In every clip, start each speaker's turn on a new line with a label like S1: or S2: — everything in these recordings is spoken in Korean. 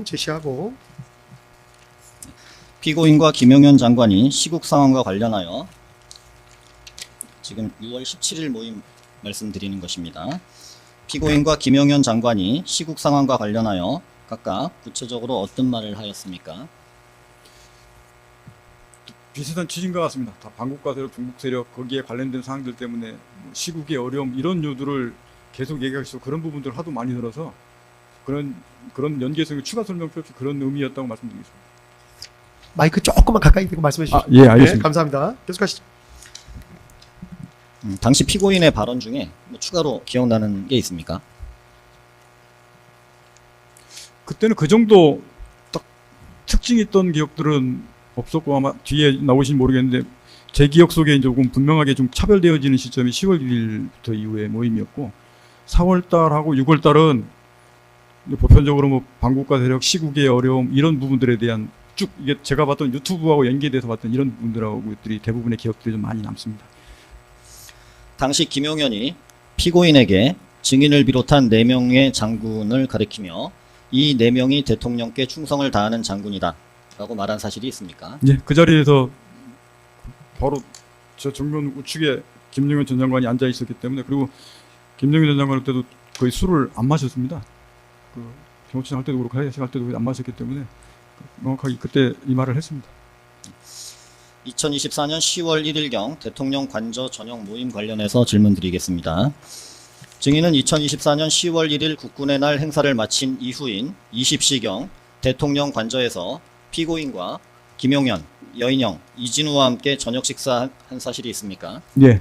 S1: 제시하고
S2: 피고인과 김용현 장관이 시국 상황과 관련하여 지금 6월 17일 모임 말씀드리는 것입니다. 피고인과 김용현 장관이 시국 상황과 관련하여 각각 구체적으로 어떤 말을 하였습니까?
S3: 비슷한 취지인 것 같습니다. 다 반국가 세력, 중국 세력 거기에 관련된 사항들 때문에 뭐 시국의 어려움 이런 요들을 계속 얘기하시고 그런 부분들 하도 많이 들어서 그런 연계성의 추가 설명 필요 없이 그런 의미였다고 말씀드리겠습니다.
S1: 마이크 조금만 가까이 대고 말씀해 주시죠.
S3: 예, 알겠습니다.
S1: 네, 감사합니다. 계속하시죠.
S2: 당시 피고인의 발언 중에 뭐 추가로 기억나는 게 있습니까?
S3: 그때는 그 정도 딱 특징이 있던 기억들은 없었고 아마 뒤에 나오신 모르겠는데 제 기억 속에 조금 분명하게 좀 차별되어지는 시점이 10월 1일부터 이후의 모임이었고 4월달하고 6월달은 보편적으로 뭐 반국가 세력, 시국의 어려움 이런 부분들에 대한 쭉 이게 제가 봤던 유튜브하고 연계돼서 봤던 이런 부분들하고들이 대부분의 기억들이 좀 많이 남습니다.
S2: 당시 김용현이 피고인에게 증인을 비롯한 4명의 장군을 가리키며 이 4명이 대통령께 충성을 다하는 장군이다 라고 말한 사실이 있습니까?
S3: 예, 그 자리에서 바로 저 정면 우측에 김용현 전 장관이 앉아 있었기 때문에 그리고 김용현 전 장관 때도 거의 술을 안 마셨습니다. 그 경호처장 할 때도 그렇고 하야시 할 때도 안 마셨기 때문에 명확하게 그때 이 말을 했습니다.
S2: 2024년 10월 1일경 대통령 관저 저녁 모임 관련해서 질문드리겠습니다. 증인은 2024년 10월 1일 국군의 날 행사를 마친 이후인 20시경 대통령 관저에서 피고인과 김용현, 여인영, 이진우와 함께 저녁 식사한 사실이 있습니까?
S3: 예,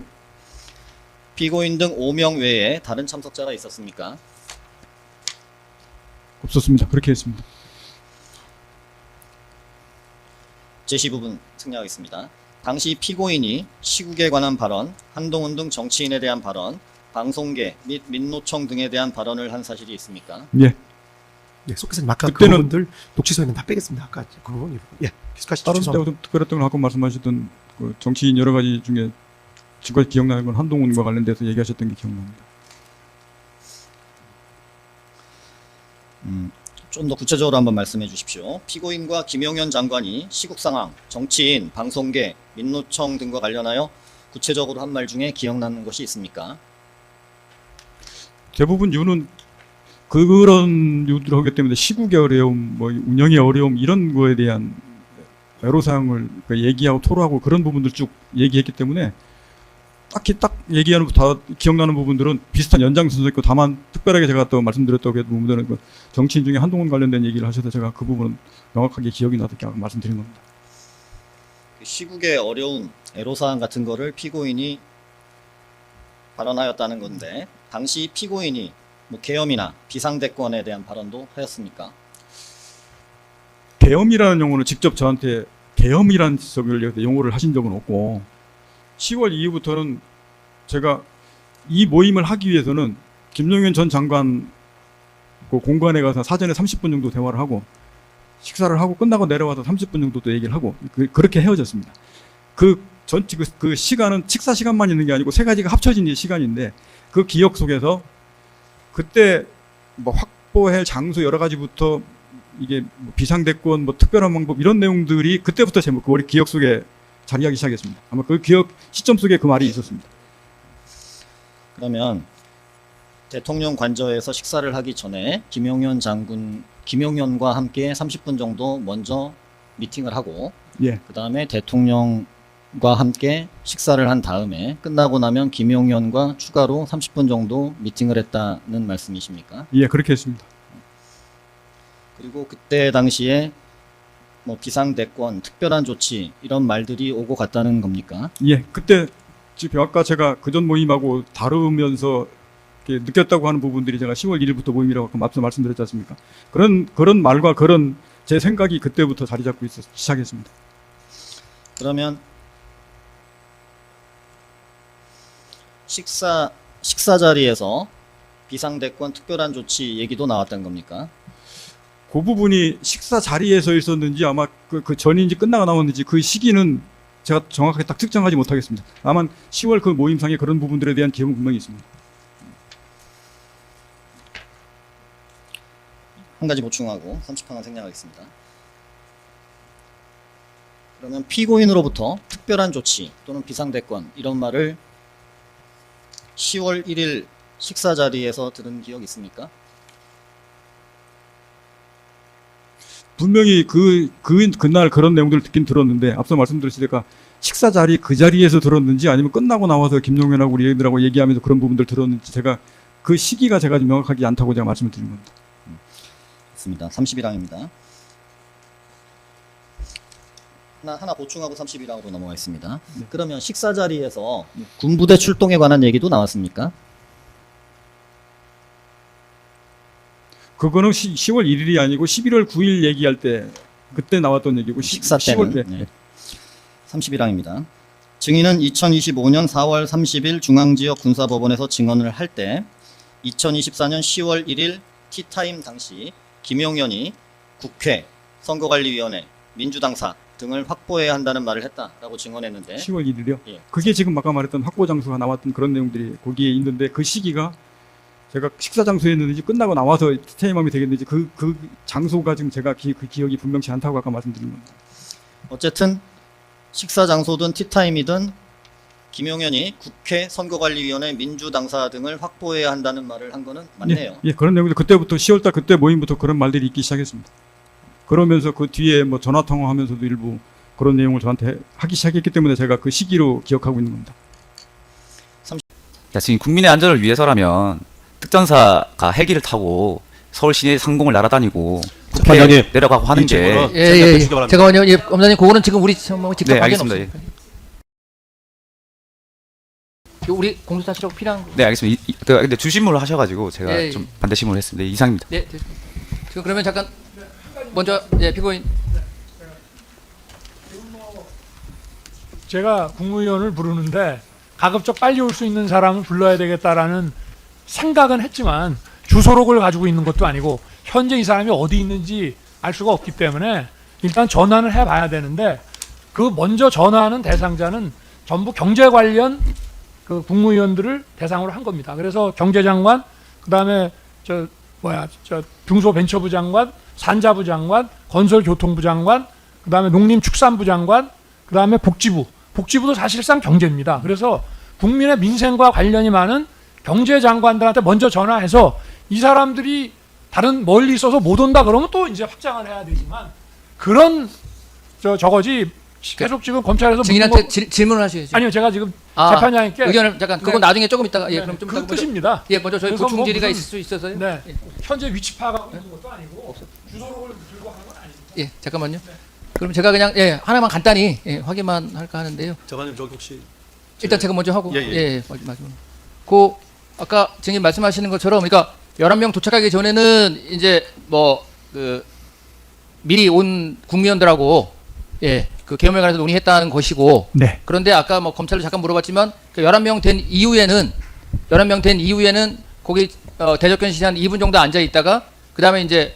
S2: 피고인 등 5명 외에 다른 참석자가 있었습니까?
S3: 없었습니다. 그렇게 했습니다.
S2: 제시 부분 승리하겠습니다. 당시 피고인이 시국에 관한 발언, 한동훈 등 정치인에 대한 발언, 방송계 및 민노총 등에 대한 발언을 한 사실이 있습니까?
S3: 예,
S1: 예, 속기사님 아까 그
S3: 그때는-
S1: 부분들 독취소에는 다 빼겠습니다. 아까 그 부분. 예, 계속하시죠.
S3: 다른
S1: 죄송합니다.
S3: 때하고 좀 특별했던 걸 아까 말씀하셨던 그 정치인 여러 가지 중에 지금까지 기억나는 건 한동훈과 관련돼서 얘기하셨던 게 기억납니다.
S2: 좀 더 구체적으로 한번 말씀해 주십시오. 피고인과 김용현 장관이 시국 상황, 정치인, 방송계, 민노총 등과 관련하여 구체적으로 한 말 중에 기억나는 것이 있습니까? 대부분
S3: 대부분 이유는 그런 이유들 하기 때문에 시국의 어려움, 뭐 운영의 어려움 이런 거에 대한 애로사항을 얘기하고 토로하고 그런 부분들 쭉 얘기했기 때문에 딱히 딱 얘기하는 다 기억나는 부분들은 비슷한 연장선도 있고 다만 특별하게 제가 또 말씀드렸다고 했던 부분들은 그 정치인 중에 한동훈 관련된 얘기를 하셔서 제가 그 부분은 명확하게 기억이 나서 말씀드린 겁니다.
S2: 시국의 어려운 애로사항 같은 거를 피고인이 발언하였다는 건데 당시 피고인이 뭐 계엄이나 비상대권에 대한 발언도 하였습니까?
S3: 계엄이라는 용어는 직접 저한테 계엄이라는 용어를 하신 적은 없고 10월 이후부터는 제가 이 모임을 하기 위해서는 김용현 전 장관 그 공관에 가서 사전에 30분 정도 대화를 하고 식사를 하고 끝나고 내려와서 30분 정도 또 얘기를 하고 그렇게 헤어졌습니다. 그 시간은 식사 시간만 있는 게 아니고 세 가지가 합쳐진 시간인데 그 기억 속에서 그때 뭐 확보할 장소 여러 가지부터 이게 뭐 비상대권 뭐 특별한 방법 이런 내용들이 그때부터 제 머리 기억 속에 자리하기 시작했습니다. 아마 그 기억 시점 속에 그 말이 있었습니다.
S2: 그러면 대통령 관저에서 식사를 하기 전에 김용현과 함께 30분 정도 먼저 미팅을 하고
S3: 예,
S2: 그 다음에 대통령과 함께 식사를 한 다음에 끝나고 나면 김용현과 추가로 30분 정도 미팅을 했다는 말씀이십니까?
S3: 예, 그렇게 했습니다.
S2: 그리고 그때 당시에 뭐 비상대권, 특별한 조치 이런 말들이 오고 갔다는 겁니까?
S3: 예, 그때 지금 아까 제가 그전 모임하고 다루면서 이렇게 느꼈다고 하는 부분들이 제가 10월 1일부터 모임이라고 앞서 말씀드렸지 않습니까? 그런 말과 그런 제 생각이 그때부터 자리 잡고 시작했습니다.
S2: 그러면 식사 자리에서 비상대권, 특별한 조치 얘기도 나왔던 겁니까?
S3: 그 부분이 식사 자리에서 있었는지 아마 그 전인지 끝나고 나왔는지 그 시기는 제가 정확하게 딱 특정하지 못하겠습니다. 다만 10월 그 모임상에 그런 부분들에 대한 기억은 분명히 있습니다.
S2: 한 가지 보충하고 30분간 생략하겠습니다. 그러면 피고인으로부터 특별한 조치 또는 비상대권 이런 말을 10월 1일 식사 자리에서 들은 기억 있습니까?
S3: 분명히 그날 그런 내용들을 듣긴 들었는데 앞서 말씀드렸으니까 식사 자리 그 자리에서 들었는지 아니면 끝나고 나와서 김용현하고 우리 애들하고 얘기하면서 그런 부분들 들었는지 제가 그 시기가 제가 좀 명확하지 않다고 제가 말씀을 드린 겁니다.
S2: 있습니다. 31항입니다. 하나 보충하고 31항으로 넘어가겠습니다.
S3: 네.
S2: 그러면 식사 자리에서 군부대 출동에 관한 얘기도 나왔습니까?
S3: 그거는 10월 1일이 아니고 11월 9일 얘기할 때 그때 나왔던 얘기고
S2: 식사 때는
S3: 10월
S2: 네. 31항입니다. 증인은 2025년 4월 30일 중앙지역 군사법원에서 증언을 할 때 2024년 10월 1일 티타임 당시 김용현이 국회, 선거관리위원회, 민주당사 등을 확보해야 한다는 말을 했다라고 증언했는데
S3: 10월 1일이요?
S2: 예.
S3: 그게 지금 아까 말했던 확보 장소가 나왔던 그런 내용들이 거기에 있는데 그 시기가 제가 식사 장소에 있는지 끝나고 나와서 티타임하면 되겠는지 그 장소가 지금 제가 그 기억이 분명치 않다고 아까 말씀드린 겁니다.
S2: 어쨌든 식사 장소든 티타임이든 김용현이 국회, 선거관리위원회, 민주당사 등을 확보해야 한다는 말을 한 거는 맞네요.
S3: 예, 그런 내용들 그때부터 10월달 그때 모임부터 그런 말들이 있기 시작했습니다. 그러면서 그 뒤에 뭐 전화 통화하면서도 일부 그런 내용을 저한테 하기 시작했기 때문에 제가 그 시기로 기억하고 있는 겁니다.
S4: 야, 지금 국민의 안전을 위해서라면 특전사가 헬기를 타고 서울 시내 상공을 날아다니고 국회에
S5: 재판장님,
S4: 내려가고 하는 게
S5: 예. 잠깐만요. 예, 검사님, 그거는 지금 우리 뭐 직접
S4: 네,
S5: 관계는
S4: 알겠습니다.
S5: 없습니다. 우리 공소사실하고 필요한 거.
S4: 네, 알겠습니다. 근데 주신문을 하셔가지고 제가
S5: 예, 예.
S4: 좀 반대 신문을 했습니다. 네, 이상입니다.
S5: 네, 됐습니다. 지금 그러면 잠깐 먼저 예, 피고인.
S6: 제가 국무위원을 부르는데 가급적 빨리 올 수 있는 사람을 불러야 되겠다라는 생각은 했지만 주소록을 가지고 있는 것도 아니고 현재 이 사람이 어디 있는지 알 수가 없기 때문에 일단 전화를 해봐야 되는데 그 먼저 전화하는 대상자는 전부 경제 관련 그 국무위원들을 대상으로 한 겁니다. 그래서 경제장관, 그다음에 저 중소벤처부 장관, 산자부 장관, 건설교통부 장관, 그다음에 농림축산부 장관, 그다음에 복지부도 사실상 경제입니다. 그래서 국민의 민생과 관련이 많은 경제장관들한테 먼저 전화해서 이 사람들이 다른 멀리 있어서 못 온다 그러면 또 이제 확장을 해야 되지만 그런 저거지 계속 지금 검찰에서
S5: 증인한테 질문을 하셔야죠.
S6: 아니요, 제가 지금
S5: 아,
S6: 재판장님께
S5: 의견을 잠깐 그건
S6: 네.
S5: 나중에 조금 있다가 예,
S6: 네,
S5: 그럼 좀
S6: 그
S5: 이따가
S6: 뜻입니다.
S5: 예, 먼저 저희
S6: 그래서
S5: 보충
S6: 뭐
S5: 질의가
S6: 무슨-
S5: 있을 수 있어서요.
S6: 네,
S5: 예.
S6: 현재 위치 파악하고 있는 것도 아니고 주소록을 들고 하는 건 아닙니다.
S5: 예, 잠깐만요. 그럼 제가 그냥 예, 하나만 간단히 예, 확인만 할까 하는데요.
S1: 저번에 저기 혹시
S5: 일단 제가 먼저 하고
S1: 예, 예.
S5: 마지막으로. 그 아까 증인 말씀하시는 것처럼 그러니까 11명 도착하기 전에는 이제 뭐 그 미리 온 국무위원들하고 예, 그 계엄에 관해서 논의했다는 것이고
S6: 네.
S5: 그런데 아까 뭐 검찰로 잠깐 물어봤지만 그 11명 된 이후에는 거기 대적견 시한 2분 정도 앉아 있다가 그다음에 이제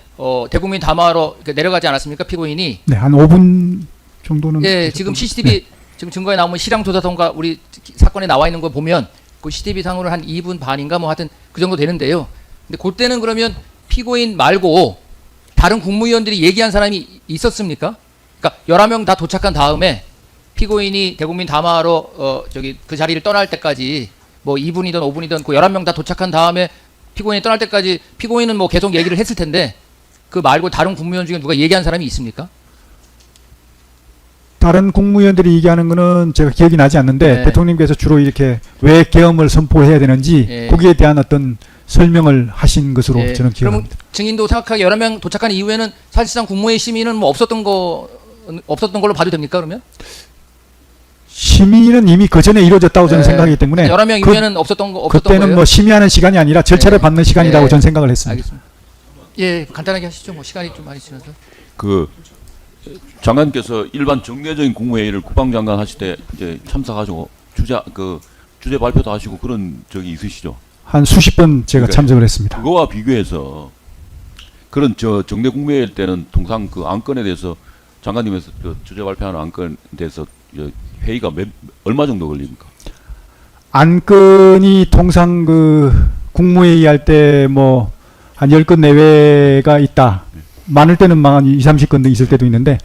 S5: 대국민 담화하러 이렇게 내려가지 않았습니까? 피고인이.
S7: 네, 한 5분 정도는.
S5: 예, 지금 CCTV 지금 증거에 나오면 실황조사선가 우리 사건에 나와 있는 거 보면 그 CCTV 상으로 한 2분 반인가 뭐 하여튼 그 정도 되는데요. 근데 그때는 그러면 피고인 말고 다른 국무위원들이 얘기한 사람이 있었습니까? 그러니까 11명 다 도착한 다음에 피고인이 대국민 담화하러 그 자리를 떠날 때까지 뭐 2분이든 5분이든 그 11명 다 도착한 다음에 피고인이 떠날 때까지 피고인은 뭐 계속 얘기를 했을 텐데 그 말고 다른 국무위원 중에 누가 얘기한 사람이 있습니까?
S7: 다른 국무위원들이 얘기하는 거는 제가 기억이 나지 않는데
S5: 네.
S7: 대통령께서 주로 이렇게 왜 계엄을 선포해야 되는지
S5: 예.
S7: 거기에 대한 어떤 설명을 하신 것으로
S5: 예,
S7: 저는
S5: 그러면
S7: 기억합니다.
S5: 증인도 생각하기 11명 도착한 이후에는 사실상 국무회의 심의는 뭐 없었던 걸로 봐도 됩니까 그러면?
S7: 심의는 이미 그 전에 이루어졌다고 저는
S5: 예.
S7: 생각하기 때문에
S5: 11명
S7: 그-
S5: 이후에는 없었던
S7: 그때는
S5: 거예요?
S7: 뭐 심의하는 시간이 아니라 절차를
S5: 예.
S7: 받는 시간이라고
S5: 예.
S7: 저는 생각을 했습니다.
S5: 알겠습니다. 예, 간단하게 하시죠. 뭐 시간이 좀 많이 지나서.
S8: 그 장관께서 일반 정례적인 국무회의를 국방장관 하실 때 이제 참석하시고 주제 발표도 하시고 그런 적이 있으시죠?
S7: 한 수십 번 제가
S8: 그러니까
S7: 참석을 했습니다.
S8: 그거와 비교해서 그런 정례 국무회의 때는 통상 그 안건에 대해서 장관님에서 주제 발표하는 안건에 대해서 회의가 얼마 정도 걸립니까?
S7: 안건이 통상 그 국무회의 할 때 뭐 한 10건 내외가 있다. 많을 때는 막 한 20, 30건 있을 때도 있는데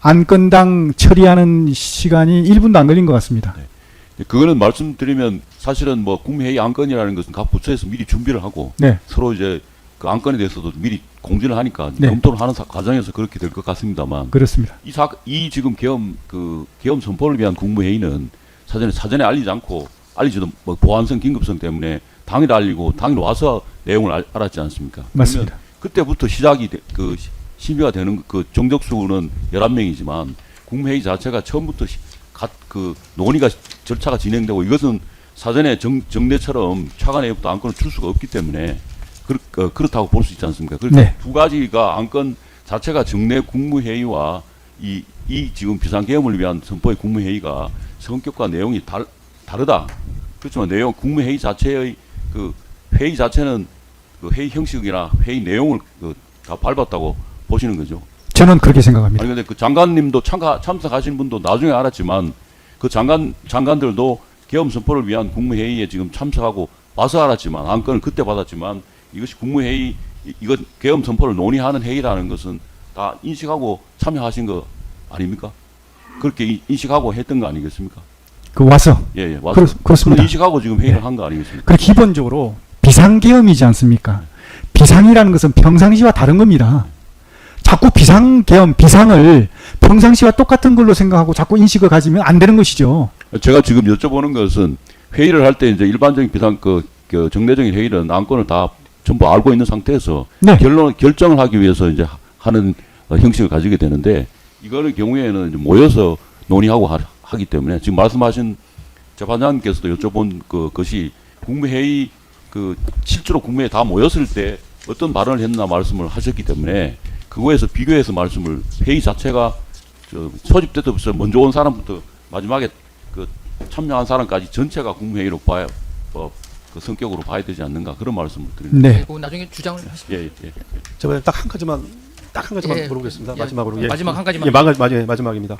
S7: 안건당 처리하는 시간이 1분도 안 걸린 것 같습니다.
S8: 그거는 말씀드리면 사실은 뭐 국무회의 안건이라는 것은 각 부처에서 미리 준비를 하고
S7: 네.
S8: 서로 이제 그 안건에 대해서도 미리 공지를 하니까
S7: 네.
S8: 검토를 하는 과정에서 그렇게 될 것 같습니다만
S7: 그렇습니다.
S8: 이 지금 계엄 선포를 위한 국무회의는 사전에 알리지 않고 알리지도 뭐 보안성 긴급성 때문에 당일 알리고 당일 와서 내용을 알았지 않습니까?
S7: 맞습니다.
S8: 그때부터 심의가 되는 그 정적수는 11명이지만 국무회의 자체가 처음부터 논의가 절차가 진행되고 이것은 사전에 정례처럼 차관회의부터 안건을 출 수가 없기 때문에 그렇다고 볼 수 있지 않습니까? 그래서
S7: 네.
S8: 두 가지가 안건 자체가 정례 국무회의와 이 지금 비상계엄을 위한 선포의 국무회의가 성격과 내용이 다르다. 그렇지만 국무회의 자체의 그 회의 자체는 그 회의 형식이나 회의 내용을 다 밟았다고 보시는 거죠.
S7: 저는 그렇게 생각합니다.
S8: 아니 근데 그 장관님도 참석하신 분도 나중에 알았지만 그 장관들도 계엄 선포를 위한 국무회의에 지금 참석하고 와서 알았지만 안건을 그때 받았지만 이것이 국무회의 이건 계엄 선포를 논의하는 회의라는 것은 다 인식하고 참여하신 거 아닙니까? 그렇게 인식하고 했던 거 아니겠습니까?
S7: 와서.
S8: 예, 와서
S7: 그렇습니다.
S8: 인식하고 지금 회의를
S7: 네.
S8: 한 거 아니겠습니까?
S7: 그 기본적으로 비상계엄이지 않습니까? 비상이라는 것은 평상시와 다른 겁니다. 자꾸 비상을 평상시와 똑같은 걸로 생각하고 자꾸 인식을 가지면 안 되는 것이죠.
S8: 제가 지금 여쭤보는 것은 회의를 할 때 이제 일반적인 정례적인 회의는 안건을 다 전부 알고 있는 상태에서
S7: 네.
S8: 결정을 하기 위해서 이제 하는 형식을 가지게 되는데 이거의 경우에는 이제 모여서 논의하고 하기 때문에 지금 말씀하신 재판장님께서도 여쭤본 것이 국무회의 실제로 국무회에 다 모였을 때 어떤 발언을 했나 말씀을 하셨기 때문에 그거에서 비교해서 말씀을 회의 자체가 소집 때부터 먼저 온 사람부터 마지막에 참여한 사람까지 전체가 국무회의로 그 성격으로 봐야 되지 않는가 그런 말씀을 드립니다.
S7: 네.
S5: 그리고 나중에 주장을 하시죠.
S8: 예.
S1: 제가 딱 한 가지만
S5: 예.
S1: 물어보겠습니다.
S5: 예.
S1: 마지막으로.
S5: 마지막 한 가지만.
S1: 마지막입니다.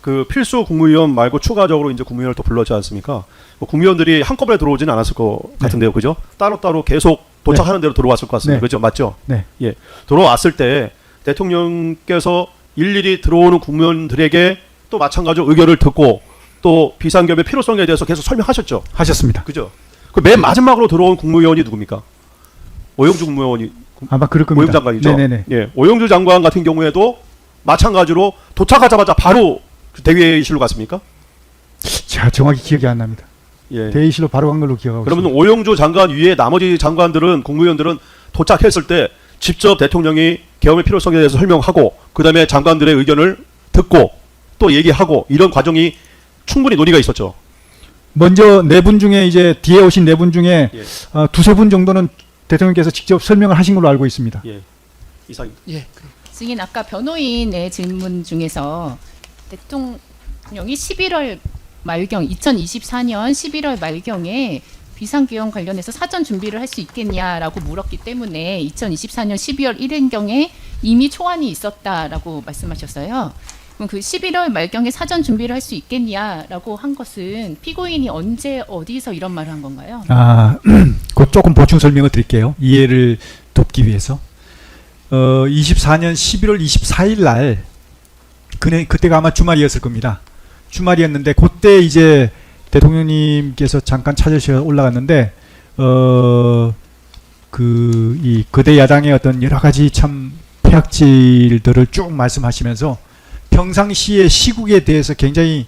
S1: 그 필수 국무위원 말고 추가적으로 이제 국무위원을 또 불렀지 않습니까? 뭐 국무위원들이 한꺼번에 들어오지는 않았을 것 같은데요, 그죠? 따로따로 계속 도착하는 대로 들어왔을 것 같습니다.
S7: 네.
S1: 그죠? 맞죠?
S7: 네.
S1: 예. 들어왔을 때 대통령께서 일일이 들어오는 국무위원들에게 또 마찬가지로 의견을 듣고 또 비상계엄의 필요성에 대해서 계속 설명하셨죠.
S7: 하셨습니다.
S1: 그죠? 그 맨 마지막으로 들어온 국무위원이 누굽니까? 오영주 국무위원이
S7: 아마 그럴 겁니다.
S1: 오영주 장관이죠.
S7: 네네네.
S1: 예, 오영주 장관 같은 경우에도 마찬가지로 도착하자마자 바로 대회의실로 갔습니까?
S7: 제가 정확히 기억이 안 납니다.
S1: 예.
S7: 대의실로 바로 간 걸로 기억하고
S1: 그러면
S7: 있습니다.
S1: 오영주 장관 위에 나머지 장관들은 국무위원들은 도착했을 때 직접 대통령이 계엄의 필요성에 대해서 설명하고 그다음에 장관들의 의견을 듣고 또 얘기하고 이런 과정이 충분히 논의가 있었죠.
S7: 먼저 네 분 중에 이제 뒤에 오신 네 분 중에
S1: 예.
S7: 두세 분 정도는 대통령께서 직접 설명을 하신 걸로 알고 있습니다.
S1: 예. 이상입니다.
S5: 예.
S9: 증인 아까 변호인의 질문 중에서 대통령이 11월 말경 2024년 11월 말경에 비상계엄 관련해서 사전 준비를 할 수 있겠냐라고 물었기 때문에 2024년 12월 1일경에 이미 초안이 있었다라고 말씀하셨어요. 그럼 그 11월 말경에 사전 준비를 할 수 있겠냐라고 한 것은 피고인이 언제 어디서 이런 말을 한 건가요?
S7: 그 조금 보충 설명을 드릴게요. 이해를 돕기 위해서. 24년 11월 24일 날 그때가 아마 주말이었을 겁니다. 주말이었는데 그때 이제 대통령님께서 잠깐 찾으셔 올라갔는데 이 거대 야당의 어떤 여러 가지 참 폐악질들을 쭉 말씀하시면서 평상시의 시국에 대해서 굉장히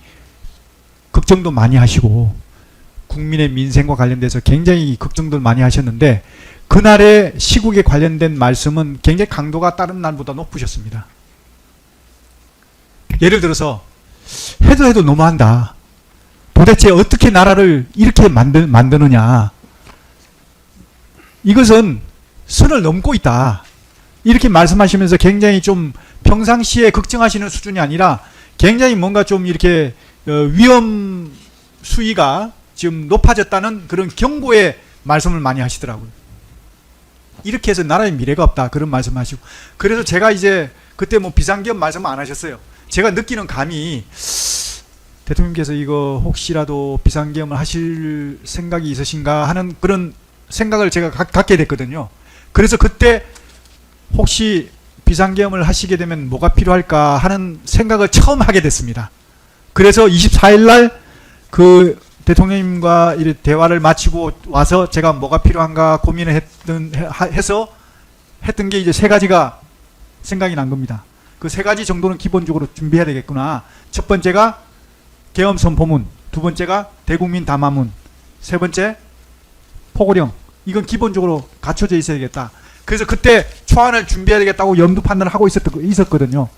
S7: 걱정도 많이 하시고 국민의 민생과 관련돼서 굉장히 걱정도 많이 하셨는데 그날의 시국에 관련된 말씀은 굉장히 강도가 다른 날보다 높으셨습니다. 예를 들어서 해도 너무한다. 도대체 어떻게 나라를 이렇게 만드느냐. 이것은 선을 넘고 있다. 이렇게 말씀하시면서 굉장히 좀 평상시에 걱정하시는 수준이 아니라 굉장히 뭔가 좀 이렇게 위험 수위가 지금 높아졌다는 그런 경고의 말씀을 많이 하시더라고요. 이렇게 해서 나라의 미래가 없다. 그런 말씀하시고. 그래서 제가 이제 그때 뭐 비상계엄 말씀 안 하셨어요. 제가 느끼는 감이 대통령께서 이거 혹시라도 비상계엄을 하실 생각이 있으신가 하는 그런 생각을 제가 갖게 됐거든요. 그래서 그때 혹시 비상계엄을 하시게 되면 뭐가 필요할까 하는 생각을 처음 하게 됐습니다. 그래서 24일 날 그 대통령님과 이 대화를 마치고 와서 제가 뭐가 필요한가 고민을 해서 했던 게 이제 세 가지가 생각이 난 겁니다. 그 세 가지 정도는 기본적으로 준비해야 되겠구나. 첫 번째가 계엄 선포문, 두 번째가 대국민 담화문, 세 번째 포고령. 이건 기본적으로 갖춰져 있어야겠다. 그래서 그때 초안을 준비해야 되겠다고 염두 판단을 하고 있었거든요.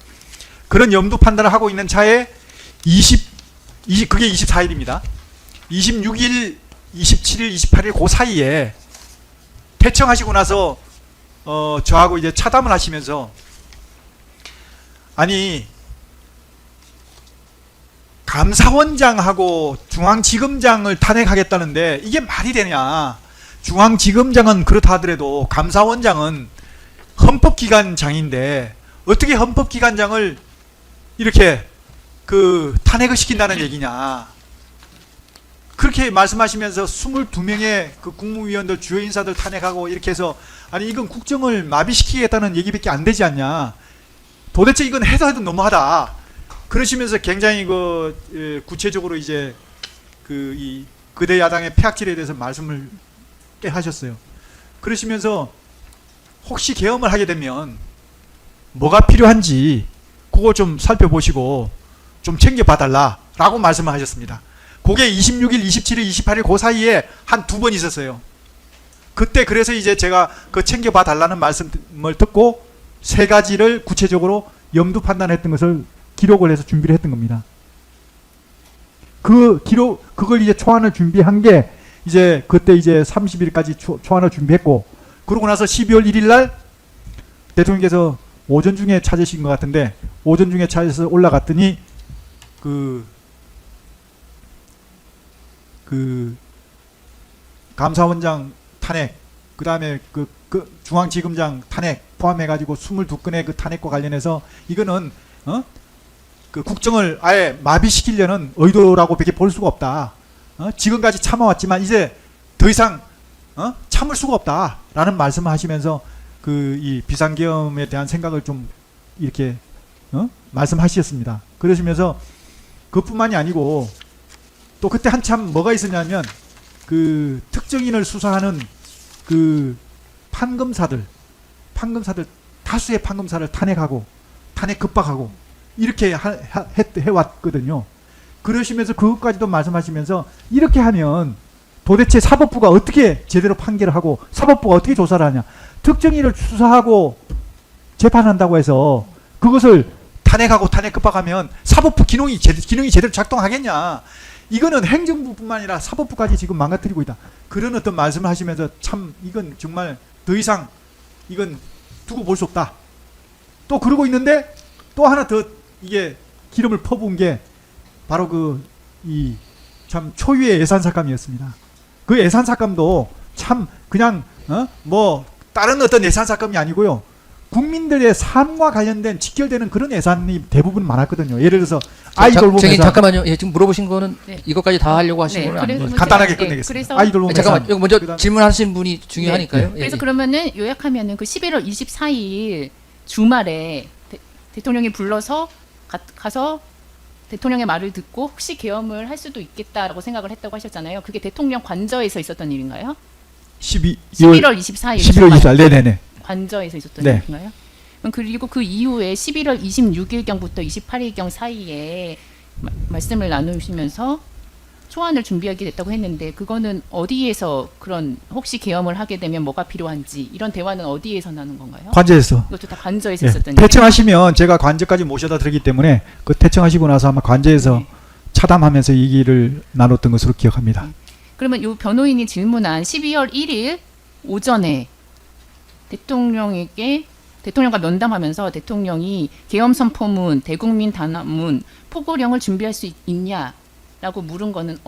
S7: 그런 염두 판단을 하고 있는 차에 그게 24일입니다. 26일, 27일, 28일 그 사이에 퇴청하시고 나서 저하고 이제 차담을 하시면서 아니 감사원장하고 중앙지검장을 탄핵하겠다는데 이게 말이 되냐. 중앙지검장은 그렇다 하더라도 감사원장은 헌법기관장인데 어떻게 헌법기관장을 이렇게 탄핵을 시킨다는 얘기냐. 그렇게 말씀하시면서 22명의 그 국무위원들 주요 인사들 탄핵하고 이렇게 해서 아니 이건 국정을 마비시키겠다는 얘기밖에 안 되지 않냐. 도대체 이건 해도 너무하다. 그러시면서 굉장히 구체적으로 이제 이 그대 야당의 폐악질에 대해서 말씀을 꽤 하셨어요. 그러시면서 혹시 계엄을 하게 되면 뭐가 필요한지 그거 좀 살펴보시고 좀 챙겨봐달라라고 말씀을 하셨습니다. 그게 26일, 27일, 28일 그 사이에 한 2번 있었어요. 그때 그래서 이제 제가 그 챙겨봐달라는 말씀을 듣고 세 가지를 구체적으로 염두 판단했던 것을 기록을 해서 준비를 했던 겁니다. 그걸 이제 초안을 준비한 게 이제 그때 이제 30일까지 초안을 준비했고 그러고 나서 12월 1일 날 대통령께서 오전 중에 찾으신 것 같은데 오전 중에 찾아서 올라갔더니 감사원장 탄핵, 그 다음에 그 중앙지검장 탄핵 포함해가지고 22건의 그 탄핵과 관련해서 이거는 그 국정을 아예 마비시키려는 의도라고 밖에 볼 수가 없다. 지금까지 참아왔지만 이제 더 이상 참을 수가 없다라는 말씀을 하시면서 이 비상계엄에 대한 생각을 좀 이렇게 말씀하셨습니다. 그러시면서 그뿐만이 아니고 또 그때 한참 뭐가 있었냐면 그 특정인을 수사하는 그 판검사들 다수의 판검사를 탄핵하고 탄핵 급박하고 이렇게 해왔거든요. 그러시면서 그것까지도 말씀하시면서 이렇게 하면 도대체 사법부가 어떻게 제대로 판결을 하고 사법부가 어떻게 조사를 하냐. 특정인을 수사하고 재판한다고 해서 그것을 탄핵하고 탄핵 급박하면 사법부 기능이 제대로 작동하겠냐. 이거는 행정부뿐만 아니라 사법부까지 지금 망가뜨리고 있다. 그런 어떤 말씀을 하시면서 참 이건 정말 더 이상 이건 두고 볼 수 없다. 또 그러고 있는데 또 하나 더 이게 기름을 퍼부은 게 바로 이 참 초유의 예산 삭감이었습니다. 그 예산 삭감도 참 그냥 뭐 다른 어떤 예산 삭감이 아니고요. 국민들의 삶과 관련된 직결되는 그런 예산이 대부분 많았거든요. 예를 들어서 아이돌봄 예산.
S5: 잠깐만요. 예, 지금 물어보신 거는
S9: 네.
S5: 이것까지 다 하려고 하신 거는 아니에요.
S7: 간단하게 끝내겠습니다.
S9: 그래서
S7: 아이돌봄 예산.
S5: 잠깐만. 이거 먼저 질문하신 분이 중요하니까요. 예,
S9: 그래서
S5: 예.
S9: 그러면은 요약하면은 그 11월 24일 주말에 대통령이 불러서 가서 대통령의 말을 듣고 혹시 계엄을 할 수도 있겠다라고 생각을 했다고 하셨잖아요. 그게 대통령 관저에서 있었던 일인가요?
S7: 11월
S9: 24일
S7: 11월 24일. 네네네.
S9: 관저에서 있었던
S7: 네.
S9: 일인가요? 그리고 그 이후에 11월 26일경부터 28일경 사이에 말씀을 나누시면서 초안을 준비하게 됐다고 했는데 그거는 어디에서 그런 혹시 계엄을 하게 되면 뭐가 필요한지 이런 대화는 어디에서 나눈 건가요?
S7: 관저에서.
S9: 이것도 다 관저에서
S7: 예.
S9: 있었던
S7: 퇴청하시면 제가 관저까지 모셔다 드리기 때문에 그 퇴청하시고 나서 아마 관저에서
S9: 네.
S7: 차담하면서 얘기를 나눴던 것으로 기억합니다.
S9: 그러면 이 변호인이 질문한 12월 1일 오전에 대통령과 면담하면서 대통령이 계엄 선포문, 대국민 단합문, 포고령을 준비할 수 있냐라고 물은 거는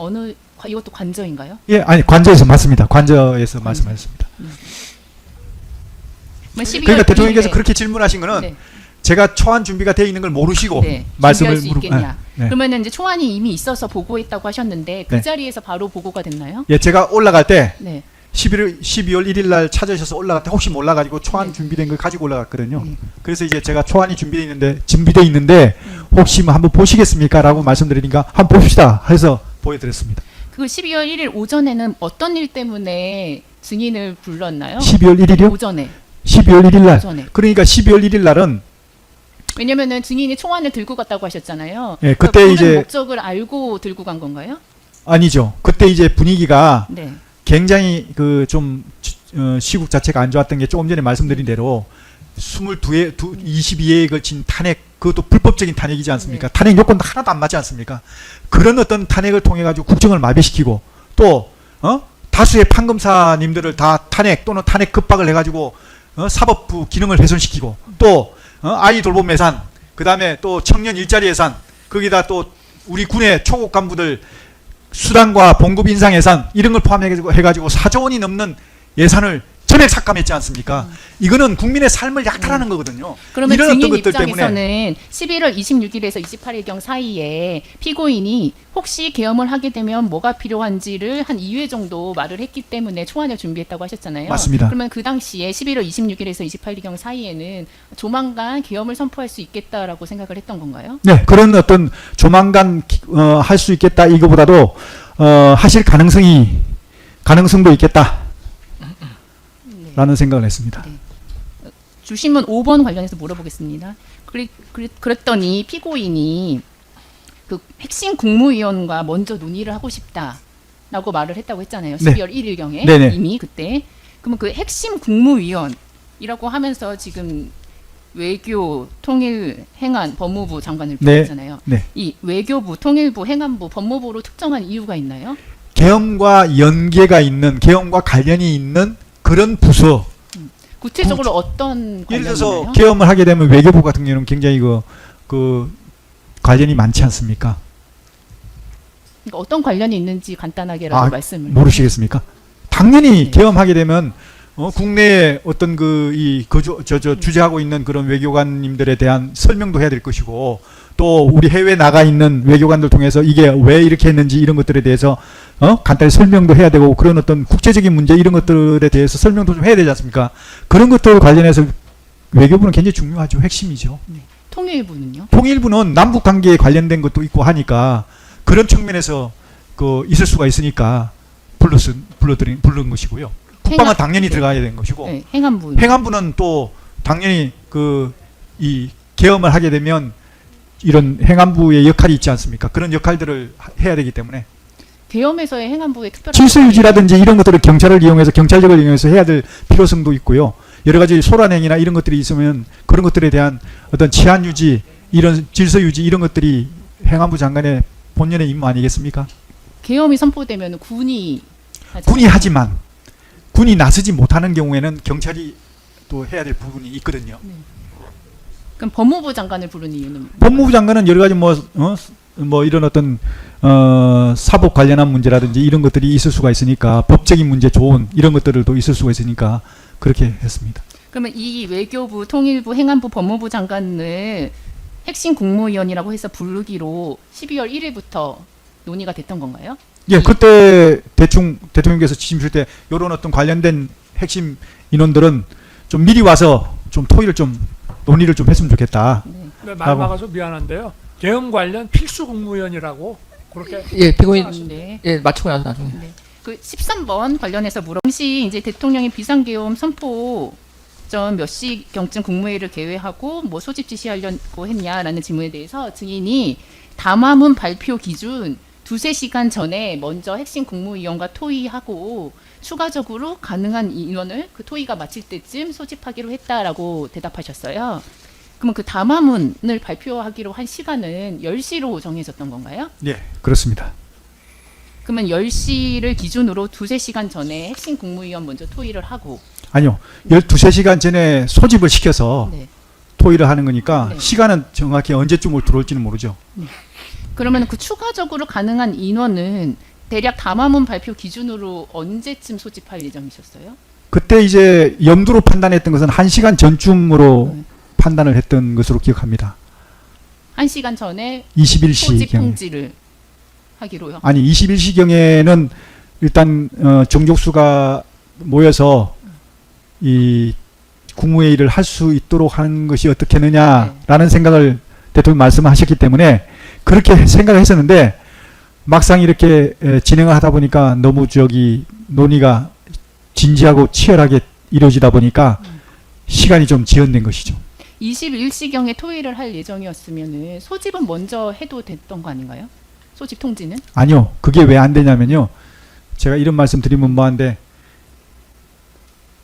S9: 이것도 관저인가요?
S7: 예, 아니 관저에서 맞습니다. 관저에서 말씀하셨습니다. 그러니까 대통령께서 그렇게 질문하신 거는
S9: 네.
S7: 제가 초안 준비가 되어 있는 걸 모르시고
S9: 네,
S7: 말씀을
S9: 준비할 수 있겠냐?
S7: 네.
S9: 그러면은 이제 초안이 이미 있어서 보고했다고 하셨는데 그
S7: 네.
S9: 자리에서 바로 보고가 됐나요?
S7: 예, 제가 올라갈 때
S9: 네.
S7: 12월 1일 날 찾으셔서 올라갔다 혹시 몰라가지고 초안 준비된 걸 가지고 올라갔거든요. 그래서 이제 제가 초안이 준비돼 있는데 혹시 뭐 한번 보시겠습니까?라고 말씀드리니까 한번 봅시다 해서 보여드렸습니다.
S9: 그 12월 1일 오전에는 어떤 일 때문에 증인을 불렀나요?
S7: 12월 1일이요?
S9: 오전에.
S7: 12월 1일 날.
S9: 오전에.
S7: 그러니까 12월 1일 날은
S9: 왜냐면은 증인이 총안을 들고 갔다고 하셨잖아요.
S7: 예,
S9: 그러니까
S7: 그때
S9: 부른
S7: 이제
S9: 목적을 알고 들고 간 건가요?
S7: 아니죠. 그때 이제 분위기가
S9: 네.
S7: 굉장히 그 좀 시국 자체가 안 좋았던 게 조금 전에 말씀드린 대로 22회에 걸친 탄핵, 그것도 불법적인 탄핵이지 않습니까? 탄핵 요건도 하나도 안 맞지 않습니까? 그런 어떤 탄핵을 통해 가지고 국정을 마비시키고 또 다수의 판검사님들을 다 탄핵 또는 탄핵 급박을 해가지고 사법부 기능을 훼손시키고 또 아이 돌봄 예산, 그 다음에 또 청년 일자리 예산, 거기다 또 우리 군의 초급 간부들 수당과 봉급 인상 예산 이런 걸 포함해가지고 4조 원이 넘는 예산을 전액 삭감했지 않습니까? 이거는 국민의 삶을 약탈하는 거거든요.
S9: 그러면
S7: 이런
S9: 증인
S7: 어떤 것들
S9: 입장에서는 11월 26일에서 28일경 사이에 피고인이 혹시 계엄을 하게 되면 뭐가 필요한지를 한 2회 정도 말을 했기 때문에 초안을 준비했다고 하셨잖아요.
S7: 맞습니다.
S9: 그러면 그 당시에 11월 26일에서 28일경 사이에는 조만간 계엄을 선포할 수 있겠다라고 생각을 했던 건가요?
S7: 네, 그런 어떤 조만간 할 수 있겠다 이거보다도 하실 가능성도 있겠다. 라는 생각을 했습니다.
S9: 네. 주신문 5번 관련해서 물어보겠습니다. 그랬더니 피고인이 그 핵심 국무위원과 먼저 논의를 하고 싶다라고 말을 했다고 했잖아요. 12월 1일경에
S7: 네네.
S9: 이미 그때. 그러면 그 핵심 국무위원이라고 하면서 지금 외교, 통일, 행안, 법무부 장관을 부르잖아요.
S7: 네.
S9: 이 외교부, 통일부, 행안부, 법무부로 특정한 이유가 있나요?
S7: 계엄과 연계가 있는, 계엄과 관련이 있는 그런 부서.
S9: 구체적으로 어떤
S7: 예를 들어서
S9: 관련이나요?
S7: 계엄을 하게 되면 외교부 같은 경우는 굉장히 그 관련이 많지 않습니까?
S9: 그러니까 어떤 관련이 있는지 간단하게라도 말씀을.
S7: 모르시겠습니까? 당연히
S9: 네.
S7: 계엄하게 되면 국내에 어떤 주재하고 있는 그런 외교관님들에 대한 설명도 해야 될 것이고 또 우리 해외 나가 있는 외교관들 통해서 이게 왜 이렇게 했는지 이런 것들에 대해서 간단히 설명도 해야 되고 그런 어떤 국제적인 문제 이런 것들에 대해서 설명도 좀 해야 되지 않습니까? 그런 것들 관련해서 외교부는 굉장히 중요하죠. 핵심이죠.
S9: 네. 통일부는요?
S7: 통일부는 남북 관계에 관련된 것도 있고 하니까 그런 측면에서 있을 수가 있으니까 부른 것이고요. 국방은 당연히 들어가야 되는 것이고
S9: 네, 행안부.
S7: 행안부는 또 당연히 이 계엄을 하게 되면 이런 행안부의 역할이 있지 않습니까? 그런 역할들을 해야 되기 때문에
S9: 계엄에서의 행안부의 특별한
S7: 질서
S9: 역할이
S7: 유지라든지 이런 것들을 경찰력을 이용해서 해야 될 필요성도 있고요. 여러 가지 소란행위나 이런 것들이 있으면 그런 것들에 대한 어떤 치안 유지, 이런 질서 유지 이런 것들이 행안부 장관의 본연의 임무 아니겠습니까?
S9: 계엄이 선포되면 군이
S7: 하지만 군이 나서지 못하는 경우에는 경찰이 또 해야 될 부분이 있거든요.
S9: 그럼 법무부 장관을 부른 이유는
S7: 법무부 장관은 여러 가지 뭐 이런 어떤 사법 관련한 문제라든지 이런 것들이 있을 수가 있으니까 법적인 문제 좋은 이런 것들도 있을 수가 있으니까 그렇게 했습니다.
S9: 그러면 이 외교부, 통일부, 행안부, 법무부 장관을 핵심 국무위원이라고 해서 부르기로 12월 1일부터 논의가 됐던 건가요?
S7: 예, 그때 대충 대통령께서 지침 줄 때 이런 어떤 관련된 핵심 인원들은 좀 미리 와서 좀 논의를 좀 했으면 좋겠다.
S6: 네, 말 막아서 미안한데요. 계엄 관련 필수 국무위원이라고 그렇게
S5: 예, 피고인
S9: 네.
S5: 예, 맞추고 나서 나중에.
S9: 네. 그 13번 관련해서 당시 이제 대통령이 비상계엄 선포 전 몇 시경쯤 국무회의를 개회하고 뭐 소집 지시하려고 했냐라는 질문에 대해서 증인이 담화문 발표 기준 2-3시간 전에 먼저 핵심 국무위원과 토의하고 추가적으로 가능한 인원을 그 토의가 마칠 때쯤 소집하기로 했다라고 대답하셨어요. 그러면 그 담화문을 발표하기로 한 시간은 10시로 정해졌던 건가요?
S7: 예, 그렇습니다.
S9: 그러면 10시를 기준으로 2-3시간 전에 핵심 국무위원 먼저 토의를 하고
S7: 아니요. 12-3시간 전에 소집을 시켜서
S9: 네.
S7: 토의를 하는 거니까
S9: 네.
S7: 시간은 정확히 언제쯤 들어올지는 모르죠.
S9: 그러면 그 추가적으로 가능한 인원은 대략 담화문 발표 기준으로 언제쯤 소집할 예정이셨어요?
S7: 그때 이제 염두로 판단했던 것은 1시간 전쯤으로 판단을 했던 것으로 기억합니다.
S9: 1시간 전에
S7: 21시경.
S9: 소집 통지를 하기로요.
S7: 아니 21시경에는 일단 정족수가 모여서 이 국무회의를 할 수 있도록 하는 것이 어떻겠느냐라는 생각을 대통령 말씀하셨기 때문에 그렇게 생각을 했었는데 막상 이렇게 진행을 하다 보니까 너무 논의가 진지하고 치열하게 이루어지다 보니까 시간이 좀 지연된 것이죠.
S9: 21시경에 토의를 할 예정이었으면은 소집은 먼저 해도 됐던 거 아닌가요? 소집 통지는?
S7: 아니요. 그게 왜 안 되냐면요. 제가 이런 말씀 드리면 뭐한데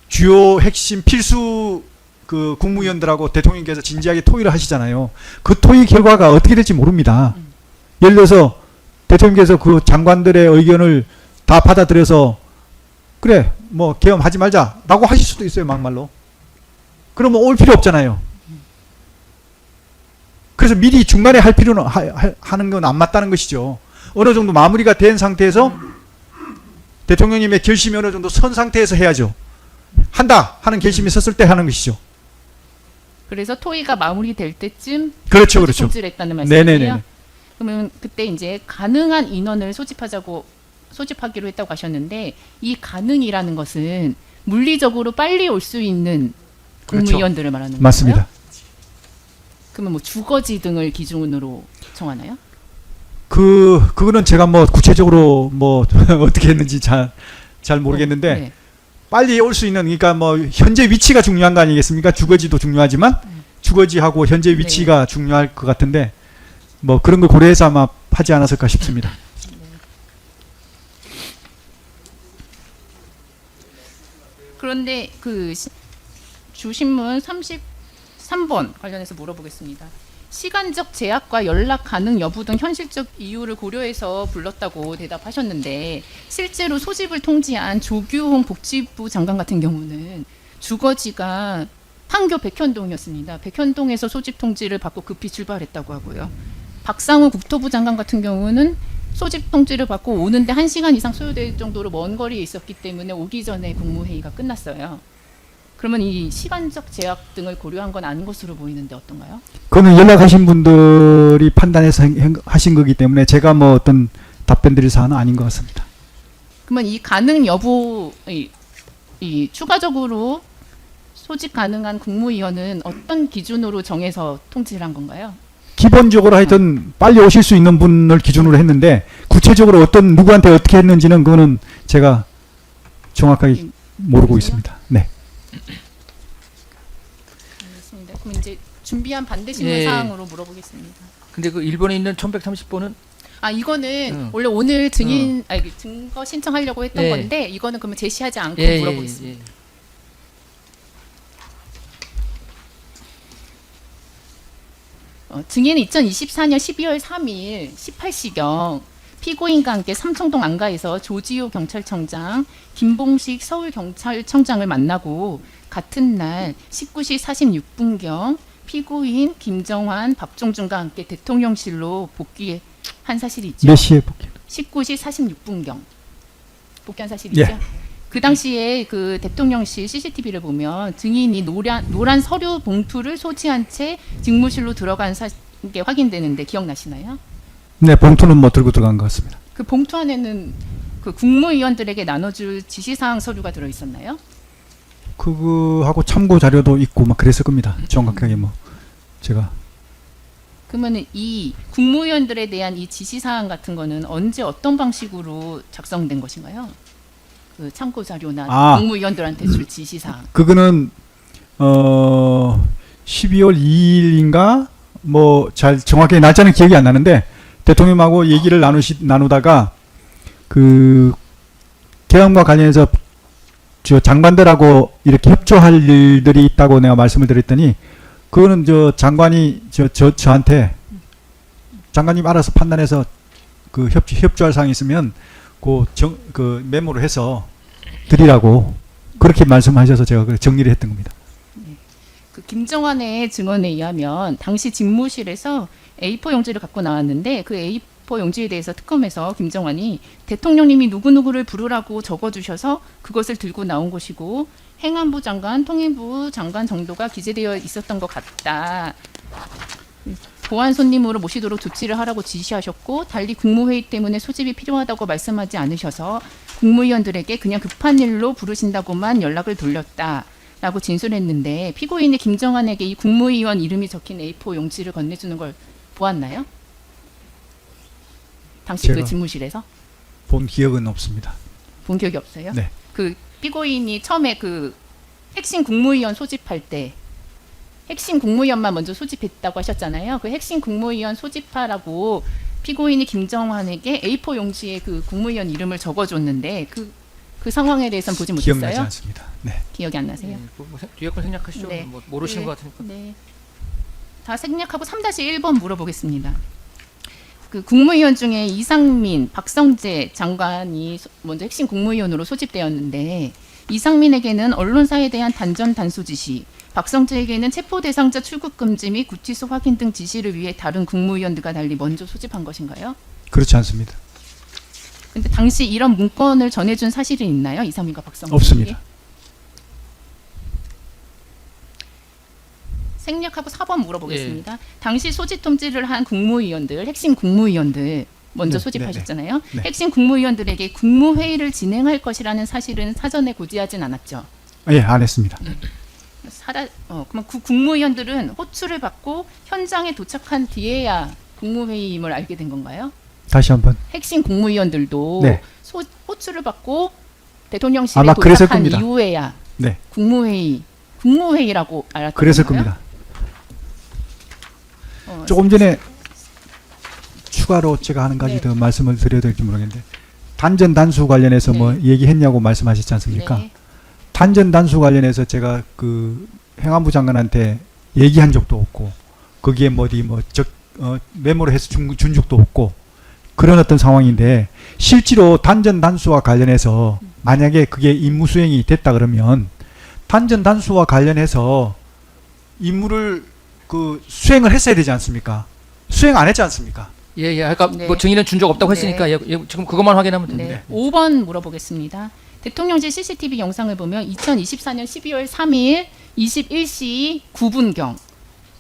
S7: 주요 핵심 필수 그 국무위원들하고 대통령께서 진지하게 토의를 하시잖아요. 그 토의 결과가 어떻게 될지 모릅니다. 예를 들어서 대통령께서 그 장관들의 의견을 다 받아들여서 그래 뭐 계엄하지 말자라고 하실 수도 있어요. 막말로. 그러면 올 필요 없잖아요. 그래서 미리 중간에 할 필요는 하는 건 안 맞다는 것이죠. 어느 정도 마무리가 된 상태에서 대통령님의 결심이 어느 정도 선 상태에서 해야죠. 한다 하는 결심이 섰을 때 하는 것이죠.
S9: 그래서 토의가 마무리될 때쯤
S7: 그렇죠,
S9: 소집
S7: 그렇죠.
S9: 통지를 했다는 말씀이에요.
S7: 네네네.
S9: 그러면 그때 이제 가능한 인원을 소집하기로 했다고 하셨는데 이 가능이라는 것은 물리적으로 빨리 올 수 있는
S7: 그렇죠.
S9: 국무위원들을 말하는 건가요?
S7: 맞습니다.
S9: 그러면 뭐 주거지 등을 기준으로 정하나요?
S7: 그거는 제가 뭐 구체적으로 뭐 어떻게 했는지 잘 모르겠는데
S9: 네.
S7: 빨리 올 수 있는 그러니까 뭐 현재 위치가 중요한 거 아니겠습니까? 주거지도 중요하지만 주거지하고 현재 위치가 중요할 것 같은데 뭐 그런 걸 고려해서 아마 하지 않았을까 싶습니다.
S9: 그런데 그 주신문 33번 관련해서 물어보겠습니다. 시간적 제약과 연락 가능 여부 등 현실적 이유를 고려해서 불렀다고 대답하셨는데 실제로 소집을 통지한 조규홍 복지부 장관 같은 경우는 주거지가 판교 백현동이었습니다. 백현동에서 소집 통지를 받고 급히 출발했다고 하고요. 박상우 국토부 장관 같은 경우는 소집 통지를 받고 오는데 1시간 이상 소요될 정도로 먼 거리에 있었기 때문에 오기 전에 국무회의가 끝났어요. 그러면 이 시간적 제약 등을 고려한 건 아닌 것으로 보이는데 어떤가요?
S7: 그거는 연락하신 분들이 판단해서 하신 거기 때문에 제가 뭐 어떤 답변 드릴 사안은 아닌 것 같습니다.
S9: 그러면 이 가능 여부, 이 추가적으로 소집 가능한 국무위원은 어떤 기준으로 정해서 통지를 한 건가요?
S7: 기본적으로 하여튼 빨리 오실 수 있는 분을 기준으로 했는데 구체적으로 어떤 누구한테 어떻게 했는지는 그거는 제가 정확하게 모르고 있습니다. 네.
S9: 알겠습니다. 그럼 이제 준비한 반대 신문
S5: 예.
S9: 사항으로 물어보겠습니다.
S5: 근데 그 일본에 있는 1130번은
S9: 아 이거는 원래 오늘 증거 신청하려고 했던 건데 이거는 그러면 제시하지 않고 물어보겠습니다. 증인은 2024년 12월 3일 18시경 피고인과 함께 삼청동 안가에서 조지호 경찰청장, 김봉식 서울경찰청장을 만나고 같은 날 19시 46분경 피고인 김정환, 박종준과 함께 대통령실로 복귀한 사실이 있죠.
S7: 몇 시에 복귀?
S9: 19시 46분경 복귀한 사실이
S7: 예.
S9: 있죠. 그 당시에 그 대통령실 CCTV를 보면 증인이 노란 서류 봉투를 소지한 채 직무실로 들어간 게 확인되는데 기억나시나요?
S7: 네, 봉투는 뭐 들고 들어간 것 같습니다.
S9: 그 봉투 안에는 그 국무위원들에게 나눠줄 지시사항 서류가 들어 있었나요?
S7: 그거하고 참고 자료도 있고 막 그랬을 겁니다. 정확하게 뭐 제가
S9: 그러면 이 국무위원들에 대한 이 지시사항 같은 거는 언제 어떤 방식으로 작성된 것인가요? 그 참고 자료나 국무위원들한테 줄 지시사항.
S7: 그거는 12월 2일인가 뭐 잘 정확하게 날짜는 기억이 안 나는데 대통령하고 얘기를 나누다가 그 계엄과 관련해서 저 장관들하고 이렇게 협조할 일들이 있다고 내가 말씀을 드렸더니 그거는 저 장관이 저한테 장관님 알아서 판단해서 그 협조할 사항이 있으면 그 메모를 해서 드리라고 그렇게 말씀하셔서 제가 정리를 했던 겁니다.
S9: 그 김정환의 증언에 의하면 당시 직무실에서 A4 용지를 갖고 나왔는데 그 A4 용지에 대해서 특검에서 김정환이 대통령님이 누구누구를 부르라고 적어주셔서 그것을 들고 나온 것이고 행안부 장관, 통일부 장관 정도가 기재되어 있었던 것 같다. 보안 손님으로 모시도록 조치를 하라고 지시하셨고 달리 국무회의 때문에 소집이 필요하다고 말씀하지 않으셔서 국무위원들에게 그냥 급한 일로 부르신다고만 연락을 돌렸다라고 진술했는데 피고인이 김정환에게 이 국무위원 이름이 적힌 A4 용지를 건네주는 걸 보았나요? 당시 그
S7: 제가
S9: 집무실에서
S7: 본 기억은 없습니다.
S9: 본 기억이 없어요?
S7: 네.
S9: 그 피고인이 처음에 그 핵심 국무위원 소집할 때 핵심 국무위원만 먼저 소집했다고 하셨잖아요. 그 핵심 국무위원 소집하라고 피고인이 김정환에게 A4 용지에 그 국무위원 이름을 적어줬는데 그 상황에 대해서는 보지
S7: 기억나지
S9: 못했어요?
S7: 않습니다. 네.
S9: 기억이 안 나세요?
S5: 뒤에 걸 생략하시죠.
S9: 네.
S5: 뭐 모르시는
S9: 네.
S5: 것 같으니까.
S9: 네. 다 생략하고 3-1번 물어보겠습니다. 그 국무위원 중에 이상민, 박성재 장관이 먼저 핵심 국무위원으로 소집되었는데 이상민에게는 언론사에 대한 단전 단수 지시, 박성재에게는 체포 대상자 출국 금지 및 구치소 확인 등 지시를 위해 다른 국무위원들과 달리 먼저 소집한 것인가요?
S7: 그렇지 않습니다.
S9: 근데 당시 이런 문건을 전해준 사실이 있나요? 이상민과 박성재에게?
S7: 없습니다.
S9: 생략하고 4번 물어보겠습니다. 당시 소집 통지를 한 국무위원들, 핵심 국무위원들 먼저
S7: 네,
S9: 소집하셨잖아요.
S7: 네.
S9: 핵심 국무위원들에게 국무회의를 진행할 것이라는 사실은 사전에 고지하진 않았죠.
S7: 예, 안 했습니다.
S9: 그럼 그 국무위원들은 호출을 받고 현장에 도착한 뒤에야 국무회의임을 알게 된 건가요?
S7: 다시 한번.
S9: 핵심 국무위원들도
S7: 네.
S9: 호출을 받고 대통령실에
S7: 아마 그랬을
S9: 도착한
S7: 겁니다.
S9: 이후에야
S7: 네.
S9: 국무회의라고 알았던
S7: 그랬을
S9: 건가요?
S7: 겁니다. 조금 전에 추가로 제가 한 가지
S9: 네.
S7: 더 말씀을 드려야 될지 모르겠는데 단전 단수 관련해서 뭐
S9: 네.
S7: 얘기했냐고 말씀하셨지 않습니까?
S9: 네.
S7: 단전 단수 관련해서 제가 그 행안부 장관한테 얘기한 적도 없고 거기에 메모를 해서 준 적도 없고 그런 어떤 상황인데 실제로 단전 단수와 관련해서 만약에 그게 임무 수행이 됐다 그러면 단전 단수와 관련해서 임무를 그 수행을 했어야 되지 않습니까? 수행 안 했지 않습니까?
S5: 예. 아까
S9: 네.
S5: 뭐 증인은 준 적 없다고
S9: 네.
S5: 했으니까 지금 그것만 확인하면
S9: 네.
S5: 됩니다.
S9: 5번 물어보겠습니다. 대통령실 CCTV 영상을 보면 2024년 12월 3일 21시 9분경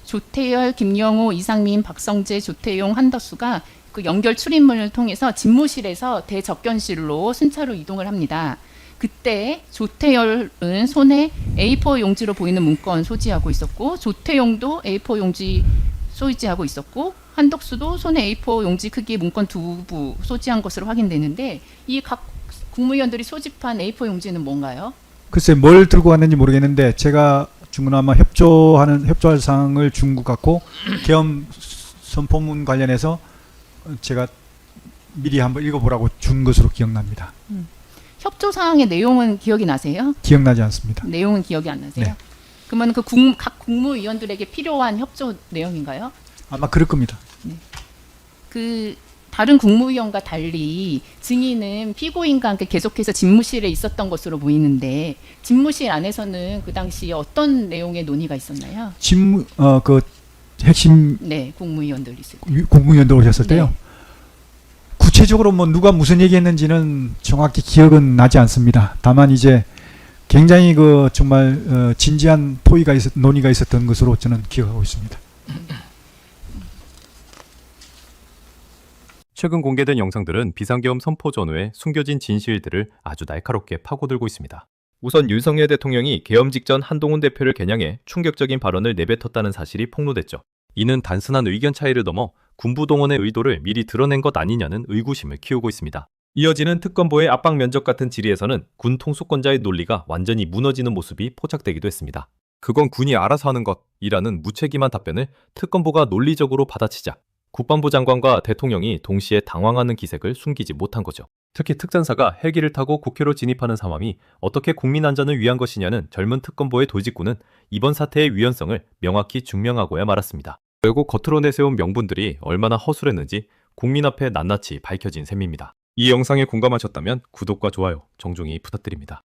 S9: 조태열, 김영호, 이상민, 박성재, 조태용, 한덕수가 그 연결 출입문을 통해서 집무실에서 대접견실로 순차로 이동을 합니다. 그때 조태열은 손에 A4 용지로 보이는 문건 소지하고 있었고 조태용도 A4 용지 소지하고 있었고 한덕수도 손에 A4 용지 크기의 문건 2부 소지한 것으로 확인되는데 이 각 국무위원들이 소집한 A4 용지는 뭔가요?
S7: 글쎄 뭘 들고 왔는지 모르겠는데 제가 중구나마 협조할 사항을 준 것 같고 계엄 선포문 관련해서 제가 미리 한번 읽어보라고 준 것으로 기억납니다.
S9: 협조 사항의 내용은 기억이 나세요?
S7: 기억나지 않습니다.
S9: 내용은 기억이 안 나세요?
S7: 네.
S9: 그러면 각 국무위원들에게 필요한 협조 내용인가요?
S7: 아마 그럴 겁니다.
S9: 그 다른 국무위원과 달리 증인은 피고인과 함께 계속해서 집무실에 있었던 것으로 보이는데 집무실 안에서는 그 당시 어떤 내용의 논의가 있었나요?
S7: 그 핵심
S9: 네, 국무위원들 있을 때.
S7: 국무위원들 오셨을 때요.
S9: 네.
S7: 구체적으로 뭐 누가 무슨 얘기했는지는 정확히 기억은 나지 않습니다. 다만 이제 굉장히 그 정말 진지한 논의가 있었던 것으로 저는 기억하고 있습니다.
S10: 최근 공개된 영상들은 비상계엄 선포 전후에 숨겨진 진실들을 아주 날카롭게 파고들고 있습니다. 우선 윤석열 대통령이 계엄 직전 한동훈 대표를 겨냥해 충격적인 발언을 내뱉었다는 사실이 폭로됐죠. 이는 단순한 의견 차이를 넘어 군부 동원의 의도를 미리 드러낸 것 아니냐는 의구심을 키우고 있습니다. 이어지는 특검보의 압박 면접 같은 질의에서는 군 통수권자의 논리가 완전히 무너지는 모습이 포착되기도 했습니다. 그건 군이 알아서 하는 것이라는 무책임한 답변을 특검보가 논리적으로 받아치자 국방부 장관과 대통령이 동시에 당황하는 기색을 숨기지 못한 거죠. 특히 특전사가 헬기를 타고 국회로 진입하는 상황이 어떻게 국민 안전을 위한 것이냐는 젊은 특검보의 도직구는 이번 사태의 위헌성을 명확히 증명하고야 말았습니다. 결국 겉으로 내세운 명분들이 얼마나 허술했는지 국민 앞에 낱낱이 밝혀진 셈입니다. 이 영상에 공감하셨다면 구독과 좋아요 정중히 부탁드립니다.